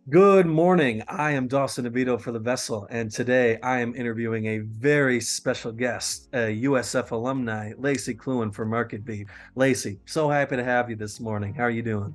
Good morning. I am Dawson Davito for the Vessel, and today I am interviewing a very special guest, a USF alumni, Laycee Kluin for MarketBeat. Laycee, so happy to have you this morning. How are you doing?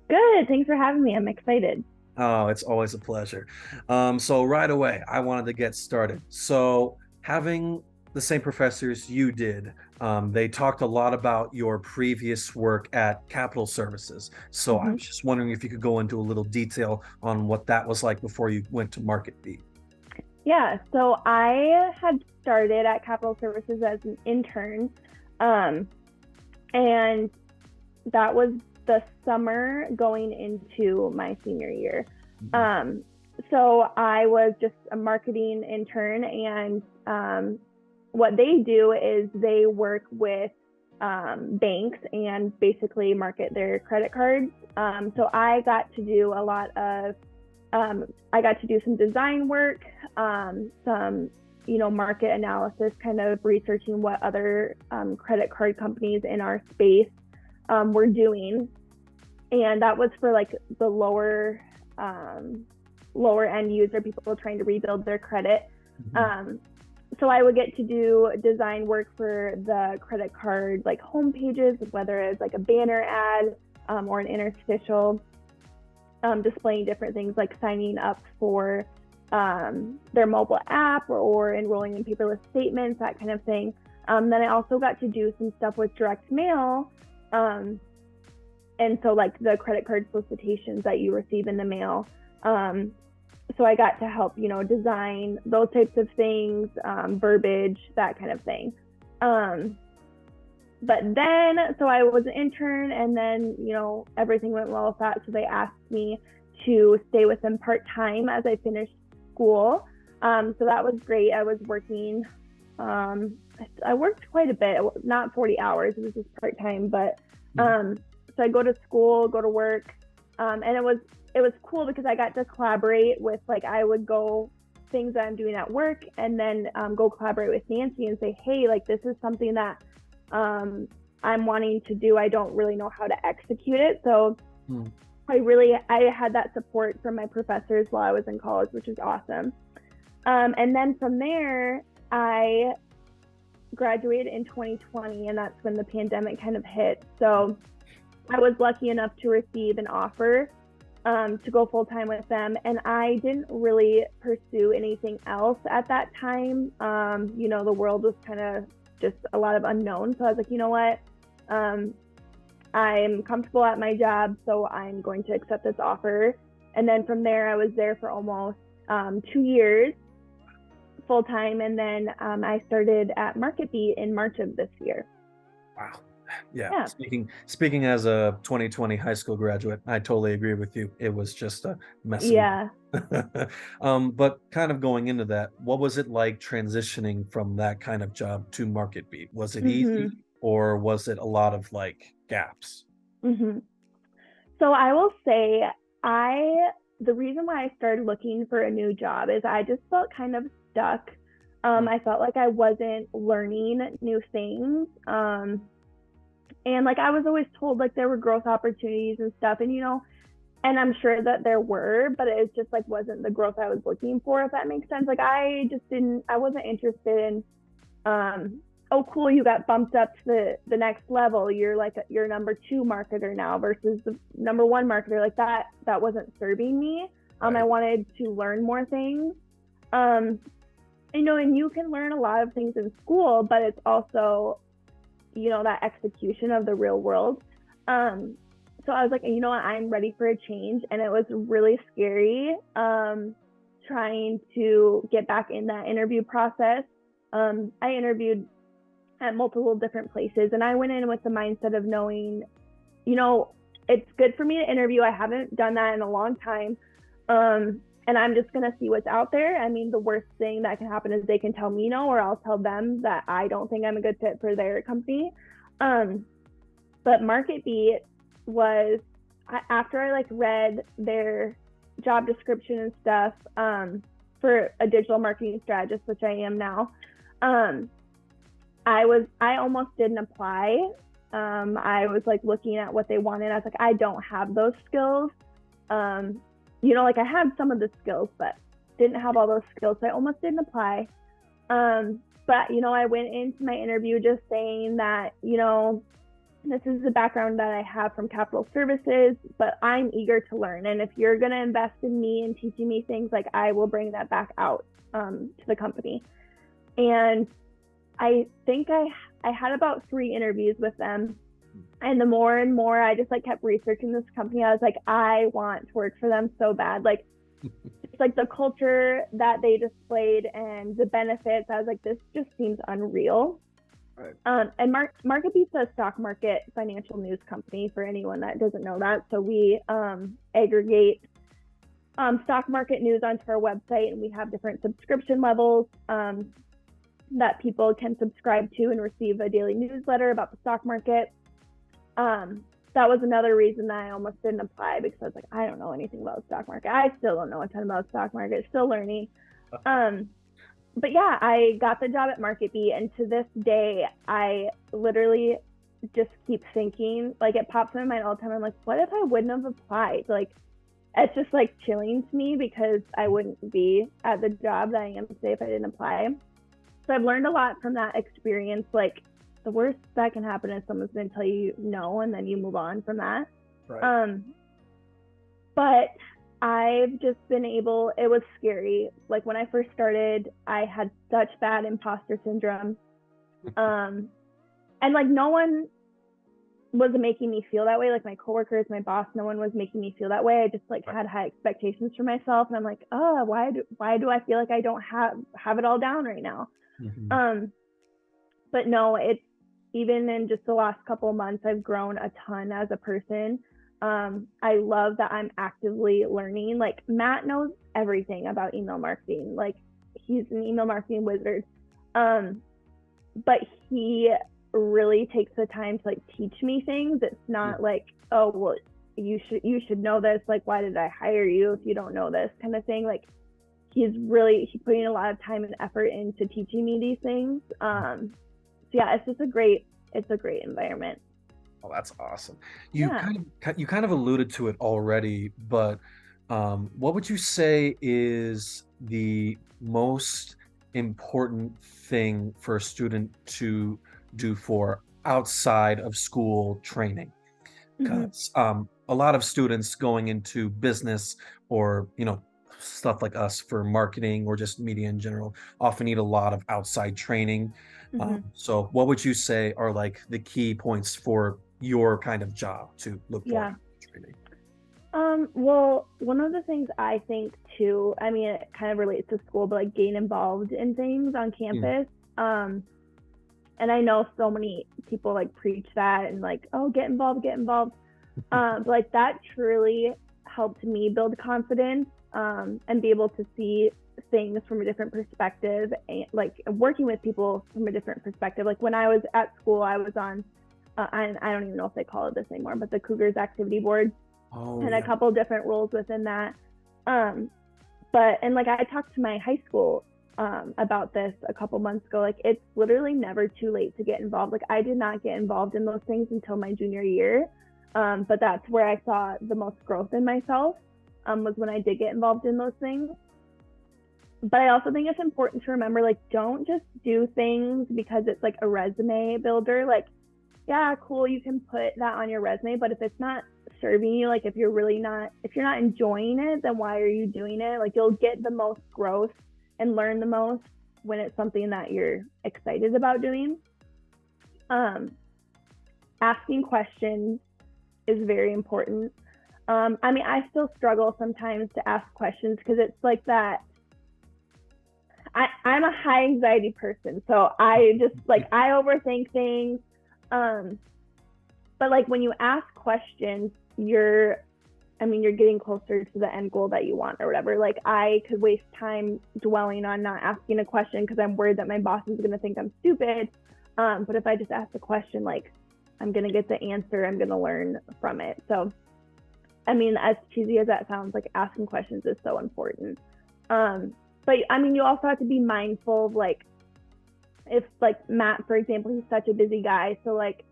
Good. Thanks for having me. I'm excited. Oh, it's always a pleasure. So right away, I wanted to get started. So having the same professors you did, they talked a lot about your previous work at Capital Services. So I hmm was just wondering if you could go into a little detail on what that was like before you went to MarketBeat. Yeah. So I had started at Capital Services as an intern, um, and that was the summer going into my senior year. Mhm. Um, so I was just a marketing intern, and what they do is they work with banks and basically market their credit cards. So I got to do a lot of I got to do some design work, some market analysis, kind of researching what other credit card companies in our space were doing, and that was for like the lower end user, people trying to rebuild their credit. Mhm. Um, so I would get to do design work for the credit card like home pages, whether it's like a banner ad or an interstitial displaying different things like signing up for their mobile app or enrolling in paperless statements, that kind of thing. Then I also got to do some stuff with direct mail. Um, and so, like the credit card solicitations that you receive in the mail. Um, so I got to help, design those types of things, verbiage, that kind of thing. Um, but then, so I was an intern, and then, everything went well with that. So they asked me to stay with them part time as I finished school. So that was great. I was working, I worked quite a bit, not 40 hours, it was just part time. But Mhm. um, so I go to school, go to work, and it was cool because I got to collaborate with, like, I would go things that I'm doing at work, and then go collaborate with Nancy and say, hey, like, this is something that um, I'm wanting to do. I don't really know how to execute it. So Mhm. I had that support from my professors while I was in college, which is awesome. And then from there, I graduated in 2020, and that's when the pandemic kind of hit. So I was lucky enough to receive an offer to go full time with them. And I didn't really pursue anything else at that time. The world was kind of just a lot of unknown. So I was like, you know what? Um, I'm comfortable at my job, so I'm going to accept this offer. And then from there, I was there for almost 2 years full time. And then I started at MarketBeat in March of this year. Wow. Yeah. Yeah. Speaking as a 2020 high school graduate, I totally agree with you. It was just a mess of Yeah. but kind of going into that, what was it like transitioning from that kind of job to MarketBeat? Was it easy hmm or was it a lot of like gaps? hmm So I will say, I the reason why I started looking for a new job is I just felt kind of stuck. Mm. I felt like I wasn't learning new things. And like I was always told like there were growth opportunities and stuff, and and I'm sure that there were, but it just like wasn't the growth I was looking for, if that makes sense. Like I wasn't interested in oh cool, you got bumped up to the next level, you're like you're number two marketer now versus the number one marketer, like that wasn't serving me. I Right. wanted to learn more things. um and you can learn a lot of things in school, but it's also that execution of the real world. um so I was like, you know what, I'm ready for a change, and it was really scary trying to get back in that interview process. I interviewed at multiple different places, and I went in with the mindset of knowing, you know, it's good for me to interview. I haven't done that in a long time. And I'm just going to see what's out there. I mean, the worst thing that can happen is they can tell me no, or I'll tell them that I don't think I'm a good fit for their company. Um, but MarketBeat was, after I like read their job description and stuff, for a digital marketing strategist, which I am now. Um, I almost didn't apply. I was like looking at what they wanted. I was like, I don't have those skills. Um, like I had some of the skills, but didn't have all those skills. So I almost didn't apply. But, I went into my interview just saying that, this is the background that I have from capital services, but I'm eager to learn. And if you're going to invest in me and teaching me things, like I will bring that back out to the company. And I think I had about 3 interviews with them. And the more and more I just like kept researching this company, I was like, I want to work for them so bad. Like, it's like the culture that they displayed and the benefits. I was like, this just seems unreal. Right. And MarketBeat's a stock market financial news company for anyone that doesn't know that. So we aggregate stock market news onto our website, and we have different subscription levels that people can subscribe to and receive a daily newsletter about the stock market. That was another reason that I almost didn't apply, because I was like, I don't know anything about the stock market. I still don't know a ton about the stock market, still learning. But yeah, I got the job at MarketBeat, and to this day, I literally just keep thinking, like it pops in my mind all the time. I'm like, what if I wouldn't have applied? Like, it's just like chilling to me, because I wouldn't be at the job that I am today if I didn't apply. So I've learned a lot from that experience. Like, the worst that can happen is someone's going to tell you no, and then you move on from that. Right. But I've just been able, it was scary. Like when I first started, I had such bad imposter syndrome. And like no one was making me feel that way. Like my coworkers, my boss, no one was making me feel that way. I just like had high expectations for myself. And I'm like, oh, why do I feel like I don't have it all down right now? But no, it's, even in just the last couple of months, I've grown a ton as a person. I love that I'm actively learning. Like Matt knows everything about email marketing. Like he's an email marketing wizard. But he really takes the time to like teach me things. It's not like, oh, well, you should know this. Like, why did I hire you if you don't know this kind of thing? Like he's putting a lot of time and effort into teaching me these things. So yeah, it's a great environment. Oh, that's awesome. You kind of alluded to it already, but what would you say is the most important thing for a student to do for outside of school training? Because a lot of students going into business or stuff like us for marketing or just media in general often need a lot of outside training. So what would you say are like the key points for your kind of job to look for in training? Well, one of the things I think too, I mean, it kind of relates to school, but like getting involved in things on campus. And I know so many people like preach that and like, oh, get involved. But like that truly helped me build confidence and be able to see things from a different perspective, and like working with people from a different perspective. Like when I was at school, I was on I don't even know if they call it this anymore, but the Cougars activity board, and a couple different roles within that. And like I talked to my high school about this a couple months ago. Like it's literally never too late to get involved. Like I did not get involved in those things until my junior year, but that's where I saw the most growth in myself, was when I did get involved in those things. But I also think it's important to remember, like, don't just do things because it's like a resume builder. Like, yeah, cool, you can put that on your resume, but if it's not serving you, like if you're not enjoying it, then why are you doing it? Like you'll get the most growth and learn the most when it's something that you're excited about doing. Asking questions is very important. I mean, I still struggle sometimes to ask questions because it's like that. I'm a high anxiety person, so I just like I overthink things. But like when you ask questions, you're getting closer to the end goal that you want or whatever. Like I could waste time dwelling on not asking a question because I'm worried that my boss is going to think I'm stupid. But if I just ask the question, like I'm going to get the answer, I'm going to learn from it. So, I mean, as cheesy as that sounds, like asking questions is so important. But I mean, you also have to be mindful of like, if like Matt, for example, he's such a busy guy. So like,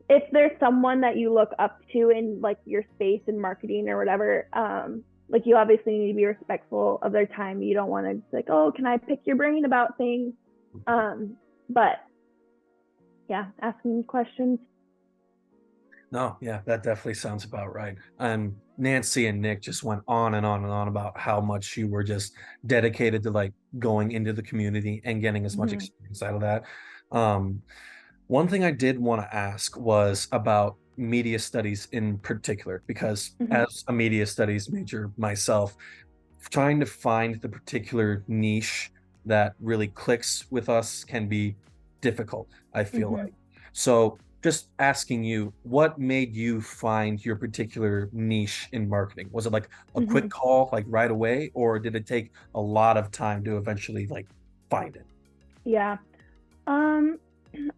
if there's someone that you look up to in like your space in marketing or whatever, like you obviously need to be respectful of their time. You don't want to just like, oh, can I pick your brain about things? But yeah, asking questions. No, yeah, that definitely sounds about right. And Nancy and Nick just went on and on and on about how much you were just dedicated to like going into the community and getting as much Mm-hmm. experience out of that. Um, One thing I did want to ask was about media studies in particular, because Mm-hmm. as a media studies major myself, trying to find the particular niche that really clicks with us can be difficult, I feel Mm-hmm. like. So, just asking you, what made you find your particular niche in marketing? Was it like a Mm-hmm. quick call, like right away, or did it take a lot of time to eventually like find it? Yeah. Um,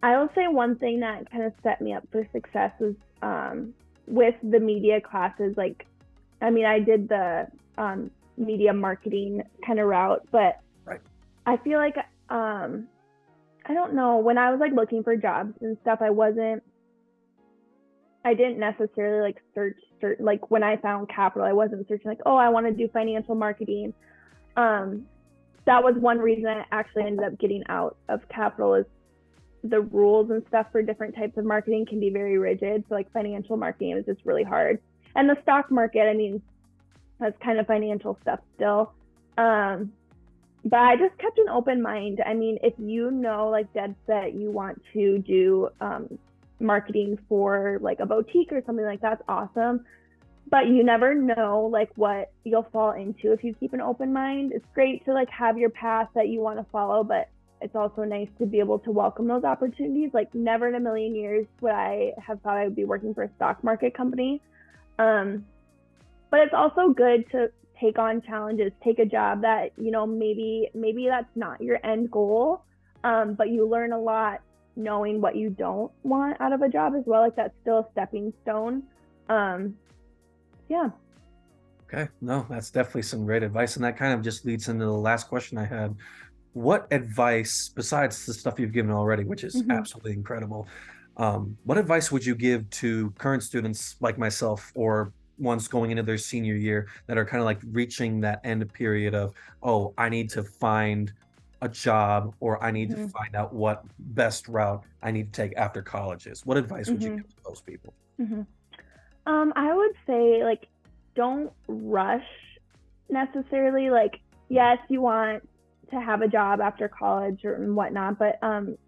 I will say one thing that kind of set me up for success was with the media classes. Like, I mean, I did the media marketing kind of route, but Right. I feel like I don't know, when I was like looking for jobs and stuff, I didn't necessarily like search like when I found capital, I wasn't searching like, oh, I want to do financial marketing. Um, that was one reason I actually ended up getting out of capital, is the rules and stuff for different types of marketing can be very rigid. So like financial marketing is just really hard. And the stock market, I mean, that's kind of financial stuff still. But I just kept an open mind. I mean, if you know, like dead set, you want to do marketing for like a boutique or something like that's awesome. But you never know like what you'll fall into if you keep an open mind. It's great to like have your path that you want to follow, but it's also nice to be able to welcome those opportunities. Like never in a million years would I have thought I would be working for a stock market company. Um, but it's also good to take on challenges, take a job that, you know, maybe that's not your end goal, but you learn a lot knowing what you don't want out of a job as well. Like that's still a stepping stone. Um, yeah. Okay, no, that's definitely some great advice. And that kind of just leads into the last question I had. What advice, besides the stuff you've given already, which is Mm-hmm. absolutely incredible, what advice would you give to current students like myself or ones going into their senior year that are kind of like reaching that end period of, oh, I need to find a job or I need to Mm-hmm. find out what best route I need to take after college is? What advice would you Mm-hmm. give to those people? Mm-hmm. I would say like don't rush necessarily. Like yes, you want to have a job after college or and whatnot, but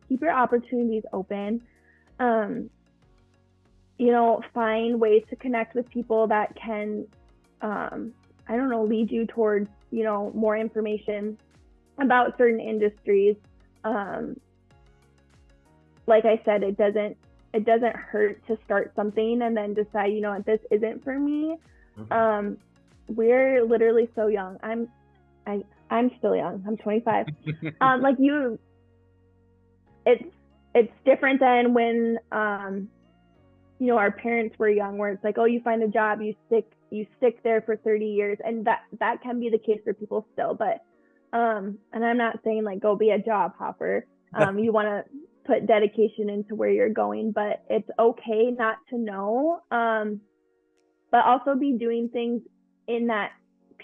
keep your opportunities open. Um, you know, find ways to connect with people that can, I don't know, lead you towards, you know, more information about certain industries. Um, like I said, it doesn't hurt to start something and then decide, you know what, this isn't for me. Mhm. Um, we're literally so young. I'm still young. I'm 25. Like you, it's it's different than when you know, our parents were young, where it's like, oh, you find a job, you stick there for 30 years, and that can be the case for people still. But and I'm not saying like go be a job hopper. You want to put dedication into where you're going, but it's okay not to know. But also be doing things in that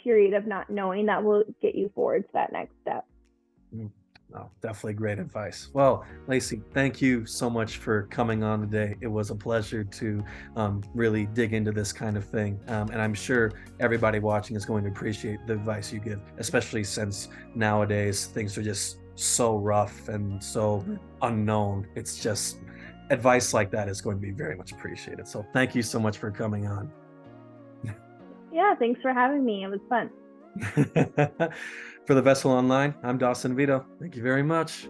period of not knowing that will get you forward to that next step. Mm. No, definitely great advice. Well, Laycee, thank you so much for coming on today. It was a pleasure to really dig into this kind of thing. And I'm sure everybody watching is going to appreciate the advice you give, especially since nowadays things are just so rough and so unknown. It's just advice like that is going to be very much appreciated. So thank you so much for coming on. Yeah, thanks for having me. It was fun. For the Vessel Online, I'm Dawson Davito. Thank you very much.